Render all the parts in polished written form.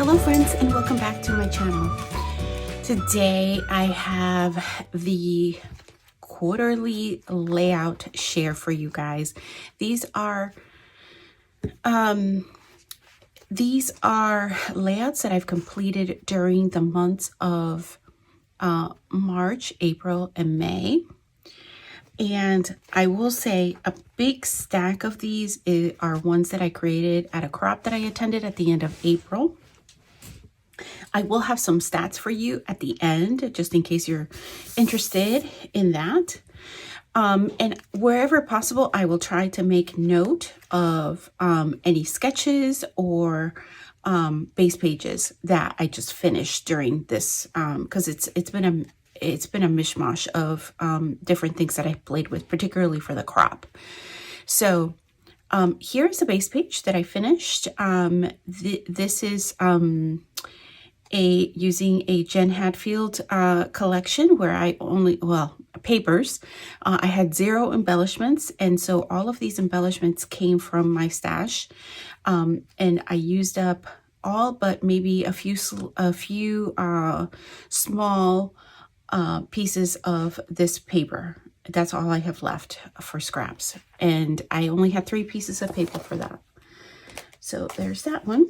Hello friends, and welcome back to my channel. Today I have the quarterly layout share for you guys. These are layouts that I've completed during the months of March, April, and May. And I will say a big stack of these are ones that I created at a crop that I attended at the end of April. I will have some stats for you at the end, just in case you're interested in that. And wherever possible, I will try to make note of any sketches or base pages that I just finished during this, because it's been a mishmash of different things that I played with, particularly for the crop. So here's the base page that I finished. This is using a Jen Hatfield collection where I only, papers. I had 0 embellishments, and so all of these embellishments came from my stash, and I used up all but maybe a few small pieces of this paper. That's all I have left for scraps, and I only had 3 pieces of paper for that. So there's that one.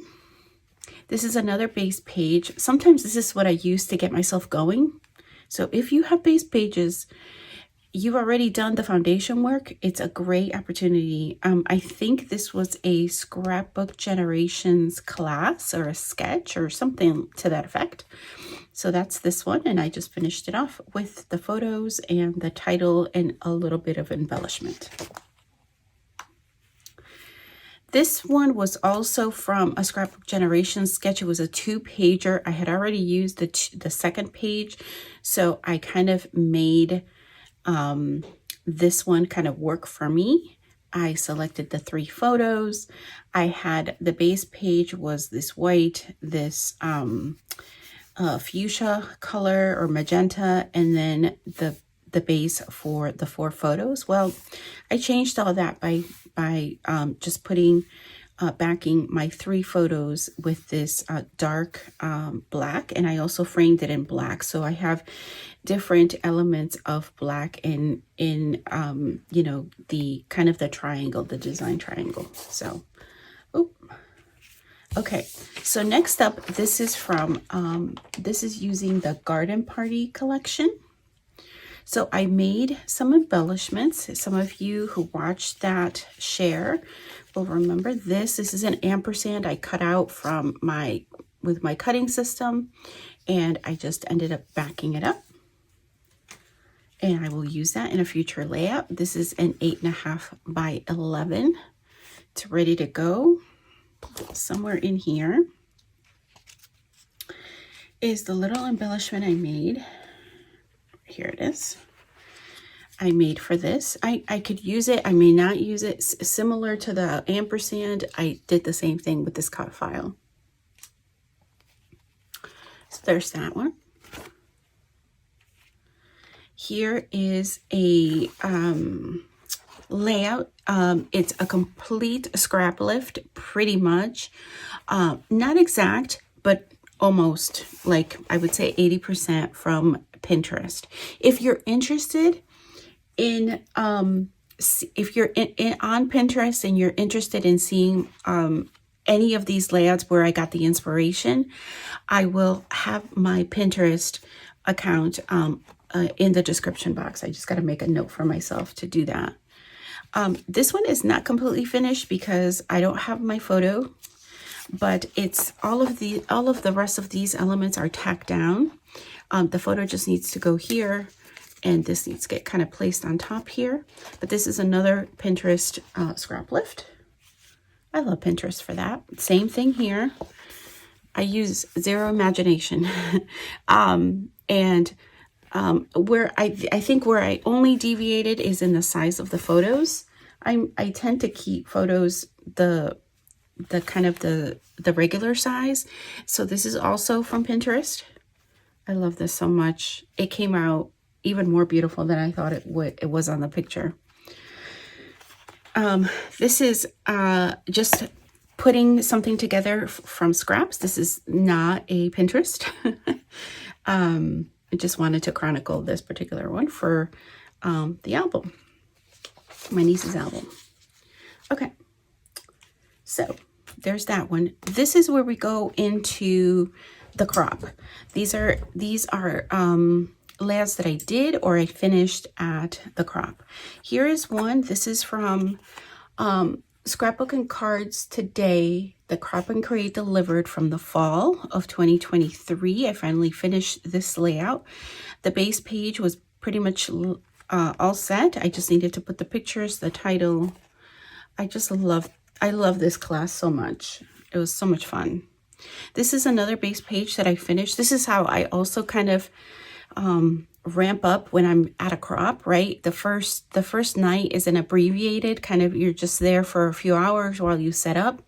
This is another base page. Sometimes this is what I use to get myself going. So if you have base pages, you've already done the foundation work, it's a great opportunity. I think this was a Scrapbook Generations class or a sketch or something to that effect. So that's this one, and I just finished it off with the photos and the title and a little bit of embellishment. This one was also from a Scrapbook Generations sketch. It was a 2-pager. I had already used the second page, so I kind of made this one kind of work for me. I selected the 3 photos. I had the base page was this white, this fuchsia color or magenta, and then the base for the 4 photos. Well, I changed all that by just putting backing my 3 photos with this dark black, and I also framed it in black, so I have different elements of black in you know, the kind of the triangle, the design triangle. So okay, so next up, this is from this is using the Garden Party collection. So I made some embellishments. Some of you who watched that share will remember this. This is an ampersand I cut out from with my cutting system, and I just ended up backing it up. And I will use that in a future layout. This is an 8.5 by 11. It's ready to go. Somewhere in here is the little embellishment I made. Here it is. I made for this. I could use it. I may not use it. Similar to the ampersand, I did the same thing with this cut file. So there's that one. Here is a layout. It's a complete scrap lift, pretty much. Not exact, but almost, like I would say 80% from Pinterest. If you're interested in if you're on Pinterest and you're interested in seeing any of these layouts where I got the inspiration, I will have my Pinterest account in the description box. I just got to make a note for myself to do that. This one is not completely finished because I don't have my photo, but it's all of the rest of these elements are tacked down. The photo just needs to go here, and this needs to get kind of placed on top here. But this is another Pinterest scrap lift. I love Pinterest for that. Same thing here. I use 0 imagination. Where I think where I only deviated is in the size of the photos. I tend to keep photos the kind of the regular size. So this is also from Pinterest. I love this so much. It came out even more beautiful than I thought it was on the picture. This is just putting something together from scraps. This is not a Pinterest. I just wanted to chronicle this particular one for the album, my niece's album. Okay, so there's that one. This is where we go into the crop. These are layouts that I did or I finished at the crop. Here is one. This is from Scrapbooking Cards Today, the Crop and Create delivered from the fall of 2023. I finally finished this layout. The base page was pretty much all set. I just needed to put the pictures, the title. I love this class so much. It was so much fun. This is another base page that I finished. This is how I also kind of ramp up when I'm at a crop, right? The first night is an abbreviated kind of, you're just there for a few hours while you set up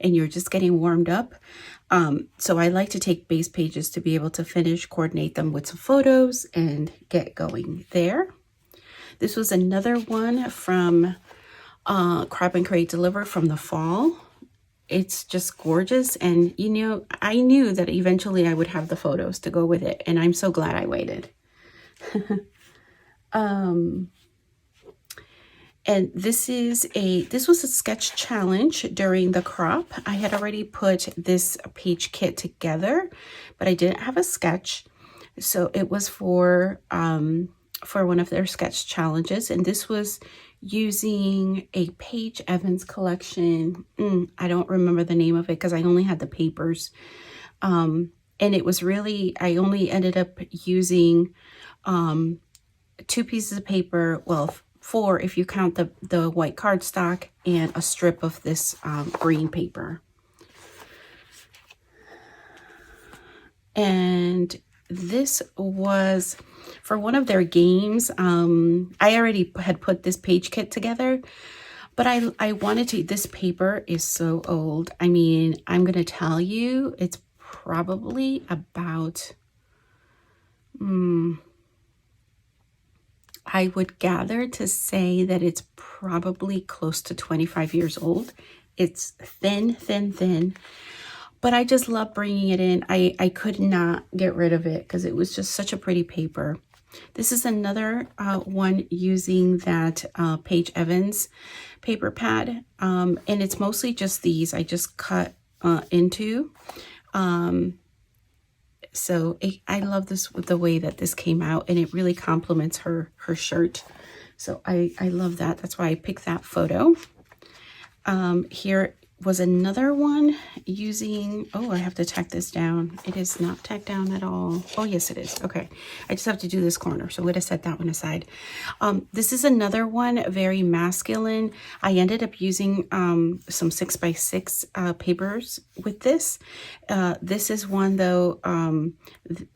and you're just getting warmed up. So I like to take base pages to be able to finish, coordinate them with some photos and get going there. This was another one from Crop and Create Deliver from the fall. It's just gorgeous. And, you know, I knew that eventually I would have the photos to go with it. And I'm so glad I waited. And this was a sketch challenge during the crop. I had already put this page kit together, but I didn't have a sketch. So it was for one of their sketch challenges. And this was using a Paige Evans collection. I don't remember the name of it because I only had the papers. And it was really, I only ended up using 2 pieces of paper. Well, 4 if you count the white cardstock and a strip of this green paper. And this was for one of their games. I already had put this page kit together, but I wanted to, this paper is so old. I mean, I'm going to tell you, it's probably about, I would gather to say that it's probably close to 25 years old. It's thin, thin, thin. But I just love bringing it in. I could not get rid of it because it was just such a pretty paper. This is another one using that Paige Evans paper pad. And it's mostly just these. I just cut into. So I love this, the way that this came out. And it really complements her shirt. So I love that. That's why I picked that photo. Here was another one using, oh, I have to tack this down. It is not tacked down at all. Oh, yes, it is. Okay. I just have to do this corner. So I'm going to set that one aside. This is another one, very masculine. I ended up using some 6x6 papers with this. This is one, though,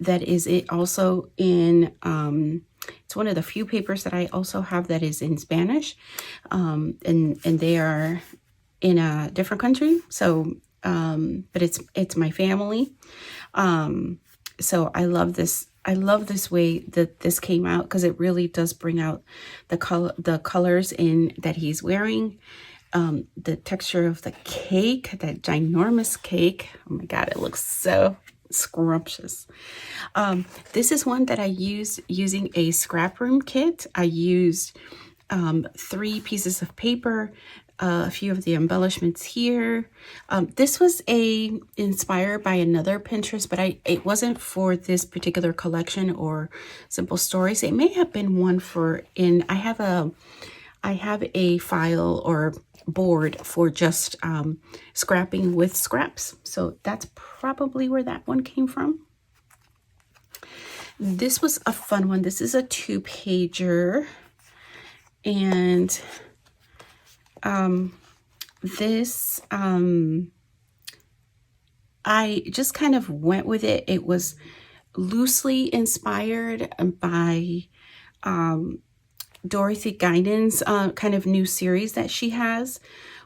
that is also in, it's one of the few papers that I also have that is in Spanish. And they are in a different country. So, but it's my family. So I love this. I love this way that this came out because it really does bring out the colors in that he's wearing. The texture of the cake, that ginormous cake. Oh my God, it looks so scrumptious. This is one that I used using a scrap room kit. I used 3 pieces of paper, a few of the embellishments here. This was inspired by another Pinterest, but it wasn't for this particular collection or simple stories. It may have been one for I have a file or board for just scrapping with scraps. So that's probably where that one came from. This was a fun one. This is a 2-pager. And this, I just kind of went with it. It was loosely inspired by Dorothy Guinan's kind of new series that she has,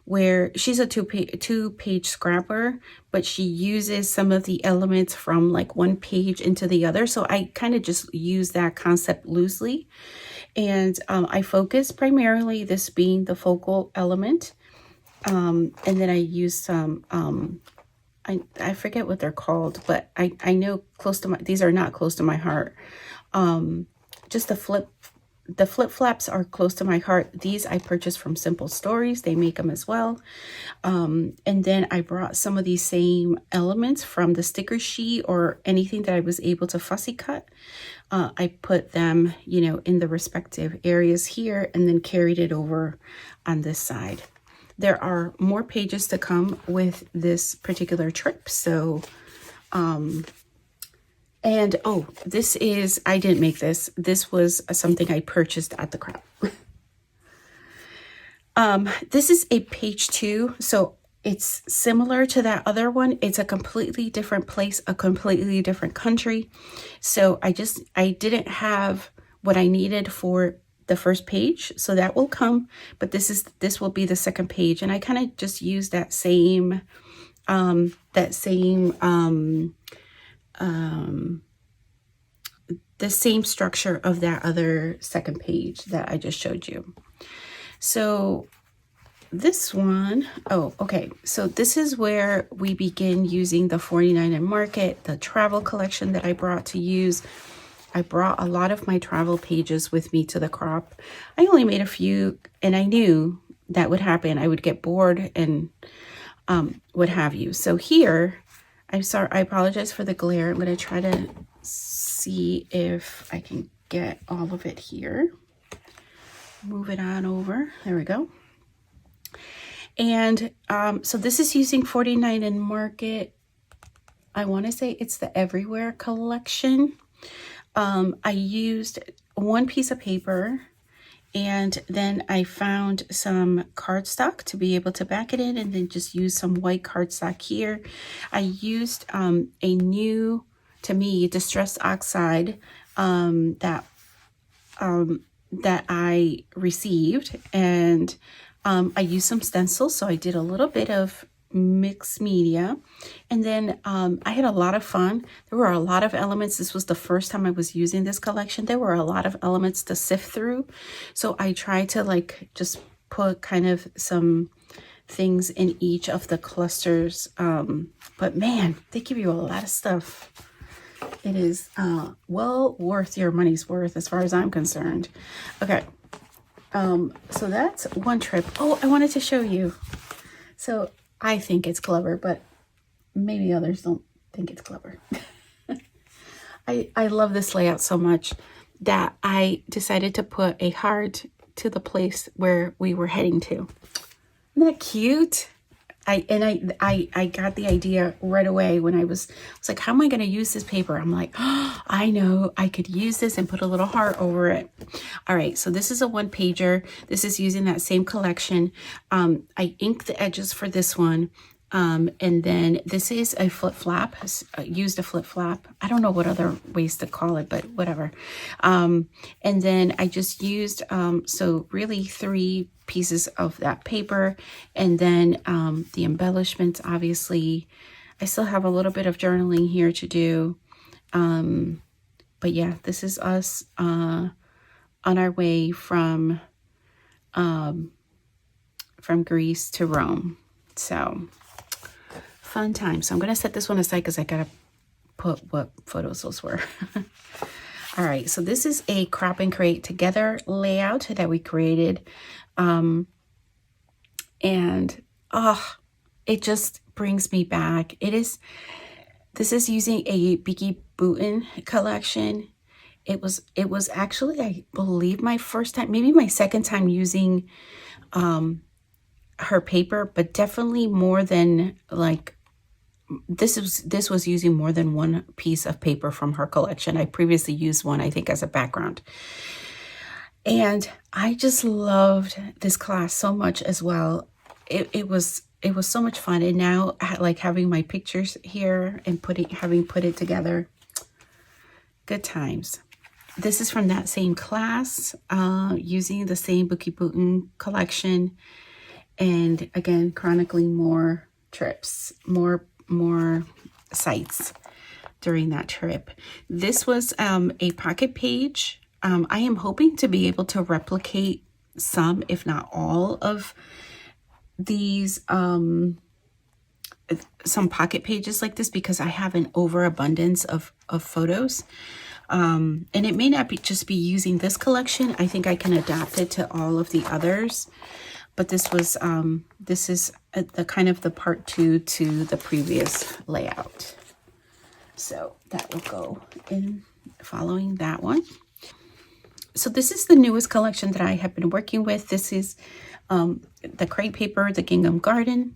where she's a two-page scrapper, but she uses some of the elements from like one page into the other. So I kind of just use that concept loosely. And I focus primarily, this being the focal element, And then I used some, I forget what they're called, but I know close to my, these are not close to my heart. Just the flip flaps are close to my heart. These I purchased from Simple Stories. They make them as well. And then I brought some of these same elements from the sticker sheet or anything that I was able to fussy cut. I put them, you know, in the respective areas here and then carried it over on this side. There are more pages to come with this particular trip. So, and oh, this is, I didn't make this. This was something I purchased at the Crop. This is a page 2. So it's similar to that other one. It's a completely different place, a completely different country. So I didn't have what I needed for the first page. So that will come, but this will be the second page. And I kind of just use the same structure of that other second page that I just showed you. So this one, oh, okay. So this is where we begin using the 49 and Market, the travel collection that I brought to use. I brought a lot of my travel pages with me to the Crop. I only made a few, and I knew that would happen. I would get bored and what have you. So here, I'm sorry, I apologize for the glare. I'm going to try to see if I can get all of it here. Move it on over. There we go. And so this is using 49 and Market. I want to say it's the Everywhere collection. I used one piece of paper, and then I found some cardstock to be able to back it in, and then just use some white cardstock here. I used a new, to me, Distress Oxide that I received, and I used some stencils, so I did a little bit of mixed media, and then I had a lot of fun. There were a lot of elements. This was the first time I was using this collection. There were a lot of elements to sift through, so I tried to like just put kind of some things in each of the clusters, but man, they give you a lot of stuff. It is well worth your money's worth as far as I'm concerned. Okay, so that's one trip. Oh, I wanted to show you. So I think it's clever, but maybe others don't think it's clever. I love this layout so much that I decided to put a heart to the place where we were heading to. Isn't that cute? I got the idea right away when I was like, how am I going to use this paper? I'm like, oh, I know I could use this and put a little heart over it. All right, so this is a one pager. This is using that same collection. I inked the edges for this one. And then this is a flip flap, used a flip flap. I don't know what other ways to call it, but whatever. And then I just used, so really 3 pieces of that paper, and then the embellishments. Obviously I still have a little bit of journaling here to do, but yeah, this is us on our way from Greece to Rome. So fun time. So I'm going to set this one aside because I got to put what photos those were. All right, so this is a Crop and Create Together layout that we created. And it just brings me back. This is using a Beaky Booten collection. It was actually, I believe, my first time, maybe my second time using her paper, but definitely more than like, this was using more than one piece of paper from her collection. I previously used one, I think, as a background. And I just loved this class so much as well. It was so much fun. And now, like, having my pictures here and having put it together, good times. This is from that same class, using the same Beaky Booten collection, and again chronicling more trips, more sites during that trip. This was a pocket page. I am hoping to be able to replicate some, if not all, of these some pocket pages like this because I have an overabundance of photos. And it may not be just be using this collection. I think I can adapt it to all of the others. But this was this is the kind of the part 2 to the previous layout. So that will go in following that one. So this is the newest collection that I have been working with. This is the crepe paper, the Gingham Garden.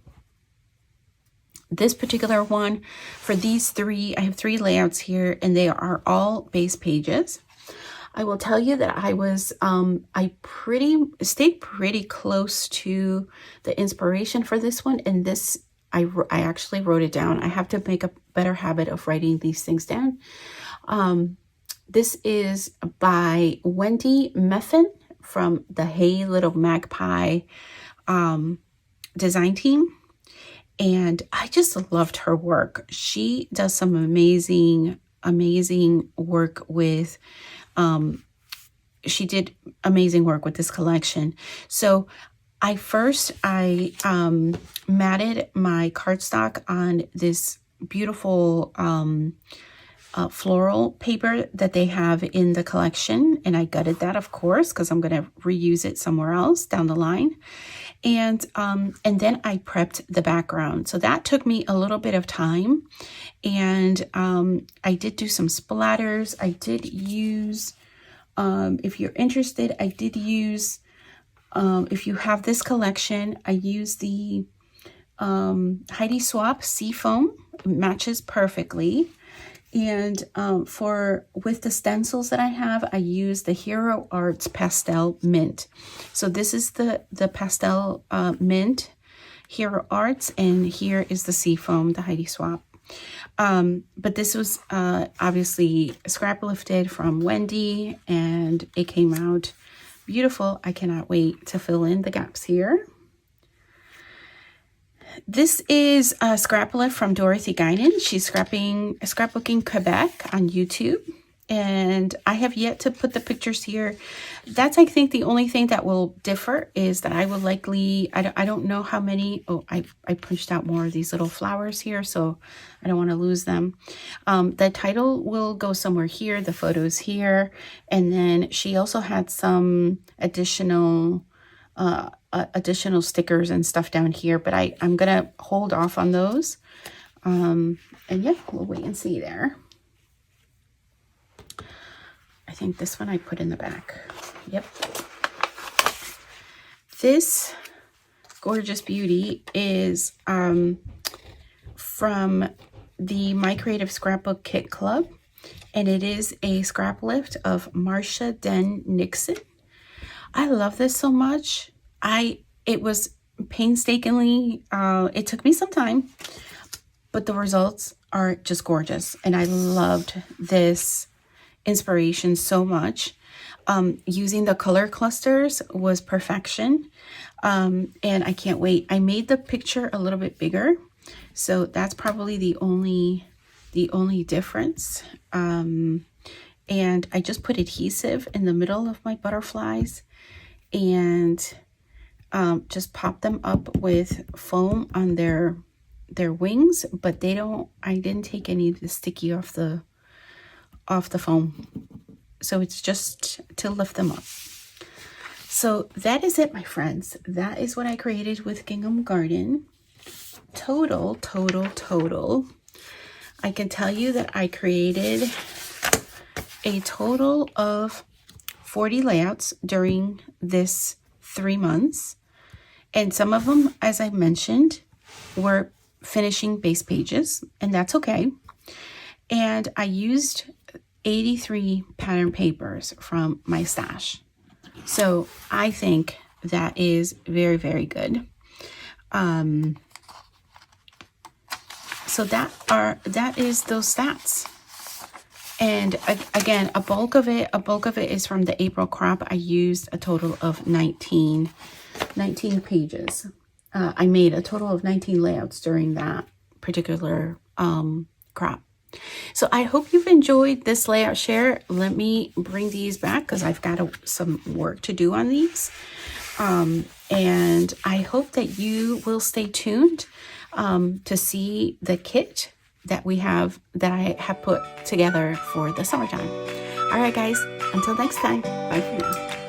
This particular one, for these 3, I have 3 layouts here, and they are all base pages. I will tell you that I was, I stayed pretty close to the inspiration for this one, and this, I actually wrote it down. I have to make a better habit of writing these things down. This is by Wendy Meffin from the Hey Little Magpie design team. And I just loved her work. She does some amazing work with, she did amazing work with this collection. So I matted my cardstock on this beautiful floral paper that they have in the collection. And I gutted that, of course, because I'm going to reuse it somewhere else down the line. And then I prepped the background. So that took me a little bit of time. And I did do some splatters. I did use, if you're interested, I did use, if you have this collection, I used the Heidi Swapp Seafoam. It matches perfectly. And with the stencils that I have, I use the Hero Arts Pastel Mint. So this is the pastel mint Hero Arts, and here is the Seafoam, the Heidi Swapp. But this was obviously scrap lifted from Wendy, and it came out beautiful. I cannot wait to fill in the gaps here. This is a scrap lift from Dorothy Guinan. She's scrapbooking Quebec on YouTube. And I have yet to put the pictures here. That's, I think, the only thing that will differ is that I will likely, I don't know how many, I punched out more of these little flowers here, so I don't want to lose them. The title will go somewhere here, the photos here. And then she also had some additional stickers and stuff down here, but I'm gonna hold off on those. And yeah, we'll wait and see there. I think this one I put in the back. Yep. This gorgeous beauty is from the My Creative Scrapbook Kit Club, and it is a scrap lift of Marcia Den Nixon. I love this so much. It was painstakingly, it took me some time, but the results are just gorgeous. And I loved this inspiration so much. Using the color clusters was perfection. And I can't wait. I made the picture a little bit bigger, so that's probably the only difference. And I just put adhesive in the middle of my butterflies and just pop them up with foam on their wings, but I didn't take any of the sticky off the foam. So it's just to lift them up. So that is it, my friends. That is what I created with Gingham Garden. Total. I can tell you that I created a total of 40 layouts during this 3 months. And some of them, as I mentioned, were finishing base pages, and that's okay. And I used 83 pattern papers from my stash. So I think that is very, very good. So that is those stats. And again, a bulk of it is from the April crop. I used a total of 19 pages. I made a total of 19 layouts during that particular crop. So I hope you've enjoyed this layout share. Let me bring these back because I've got some work to do on these. And I hope that you will stay tuned to see the kit that I have put together for the summertime. All right, guys, until next time, bye for now.